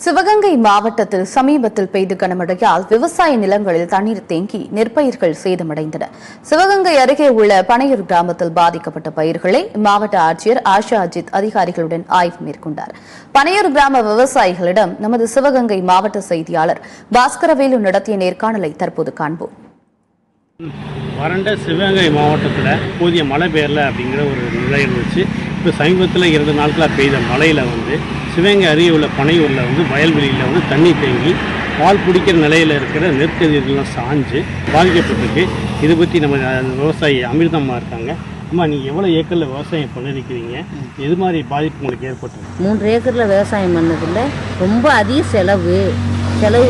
சிவகங்கை மாவட்டத்தில் சமீபத்தில் பெய்த கனமழையால் விவசாய நிலங்களில் தண்ணீர் தேங்கி நெற்பயிர்கள் சேதமடைந்தன. சிவகங்கை அருகே உள்ள பனையூர் கிராமத்தில் பாதிக்கப்பட்ட பயிர்களை மாவட்ட ஆட்சியர் ஆஷா அஜித் அதிகாரிகளுடன் ஆய்வு மேற்கொண்டார். பனையூர் கிராம விவசாயிகளிடம் நமது சிவகங்கை மாவட்ட செய்தியாளர் பாஸ்கரவேலு நடத்திய நேர்காணலை தற்போது காண்போம். வறண்ட சிவகங்கை மாவட்டத்தில் போதிய மழை பெயரல அப்படிங்கிற ஒரு நிலை இருந்துச்சு. இப்போ சமீபத்தில் 2 நாட்களாக பெய்த மழையில் சிவகங்கை அருகே உள்ள பனையூரில் வயல்வெளியில் தண்ணி தேங்கி பால் பிடிக்கிற நிலையில் இருக்கிற நெற்கதிர்கள்லாம் சாஞ்சு பாதிக்கப்பட்டிருக்கு. இதை பற்றி நம்ம விவசாயி அமிர்தம்மா இருக்காங்க. அம்மா, நீங்கள் எவ்வளோ ஏக்கரில் விவசாயம் பண்ணியிருக்கிறீங்க? எது மாதிரி பாதிப்பு உங்களுக்கு ஏற்பட்டது? 3 ஏக்கரில் விவசாயம் பண்ணதில்லை. ரொம்ப அதிக செலவு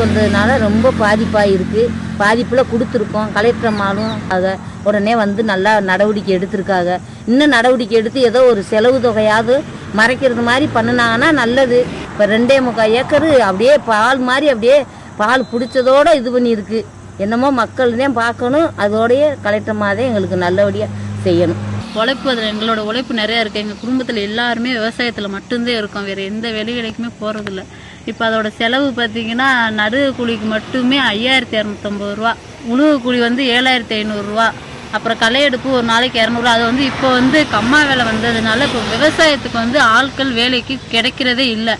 வந்ததுனால ரொம்ப பாதிப்பாக இருக்குது. பாதிப்பில் கொடுத்துருக்கோம். கலெக்டர் அம்மாவும் அதை உடனே நல்லா நடவடிக்கை எடுத்திருக்காங்க. இன்னும் நடவடிக்கை எடுத்து ஏதோ ஒரு செலவு தொகையாவது மறைக்கிறது மாதிரி பண்ணினாங்கன்னா நல்லது. இப்போ 2.25 ஏக்கரு அப்படியே பால் மாதிரி அப்படியே பால் பிடிச்சதோடு இது பண்ணியிருக்கு. என்னமோ மக்கள் தான் பார்க்கணும். அதோடைய கலெக்டர் அம்மா எங்களுக்கு நல்லபடியாக செய்யணும். உழைப்பு, அதில் எங்களோட உழைப்பு நிறையா இருக்குது. எங்கள் குடும்பத்தில் எல்லாருமே விவசாயத்தில் மட்டும்தான் இருக்கோம். வேறு எந்த வேலைகளுக்குமே போகிறதில்ல. இப்போ அதோட செலவு பார்த்திங்கன்னா நடுவு கூலிக்கு மட்டுமே 5250 ரூபா, உழுவு கூலி 7500 ரூபா, அப்புறம் களை எடுப்பு ஒரு நாளைக்கு 200 ரூபா. அது இப்போ கம்மா வேலை வந்ததுனால இப்போ விவசாயத்துக்கு ஆட்கள் வேலைக்கு கிடைக்கிறதே இல்லை.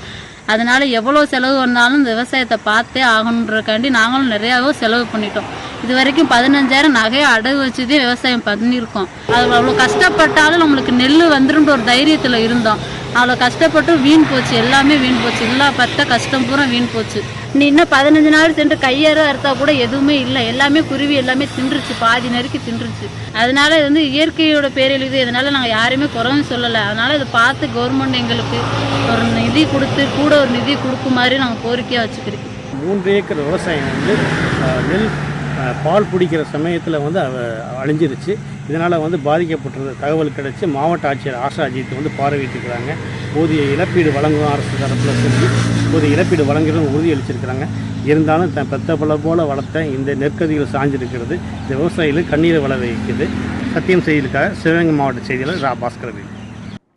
அதனால் எவ்வளோ செலவு வந்தாலும் இந்த விவசாயத்தை பார்த்தே ஆகணுன்றக்காண்டி நாங்களும் நிறையாவோ செலவு பண்ணிட்டோம். இது வரைக்கும் 15,000 நகையை அடகு வச்சுதே விவசாயம் பண்ணியிருக்கோம். அது அவ்வளோ கஷ்டப்பட்டாலும் நம்மளுக்கு நெல் வந்துருன்ற ஒரு தைரியத்தில் இருந்தோம். அவ்வளோ கஷ்டப்பட்டு வீண் போச்சு, எல்லாமே வீண் போச்சு. எல்லா பட்ட கஷ்டம் பூரா வீண் போச்சு. இன்னும் 15 நாள் சென்று கையேற அறுத்தா கூட எதுவுமே இல்லை. எல்லாமே குருவி எல்லாமே தின்றுச்சு, பாதி நெருக்கி தின்றுச்சு. அதனால இது இயற்கையோட பேரழிவு. இதனால நாங்கள் யாருமே குறைன்னு சொல்லலை. அதனால இதை பார்த்து கவர்மெண்ட் எங்களுக்கு ஒரு நிதி கொடுத்து கூட ஒரு நிதி கொடுக்குமாதிரி நாங்கள் கோரிக்கையாக வச்சுக்கிறோம். 3 ஏக்கர் விவசாயம் நெல் பால் பிடிக்கிற சமயத்தில் அழிஞ்சிருச்சு. இதனால் பாதிக்கப்பட்டது தகவல் கிடைச்சி மாவட்ட ஆட்சியர் ஆஷா அஜித் பார்வையிட்டிருக்கிறாங்க. போதிய இழப்பீடு வழங்கும் அரசு தரப்பில் சொல்லி போதிய இழப்பீடு வழங்குறது உறுதியளிச்சிருக்கிறாங்க. இருந்தாலும் பெத்த பல போல வளர்த்த இந்த நெற்கதிகள் சாஞ்சிருக்கிறது. இந்த விவசாயிகளுக்கு கண்ணீரை வளர வைக்குது. சத்தியம் செய்திகளுக்காக சிவகங்கை மாவட்ட செய்தியாளர் பாஸ்கரவேலு.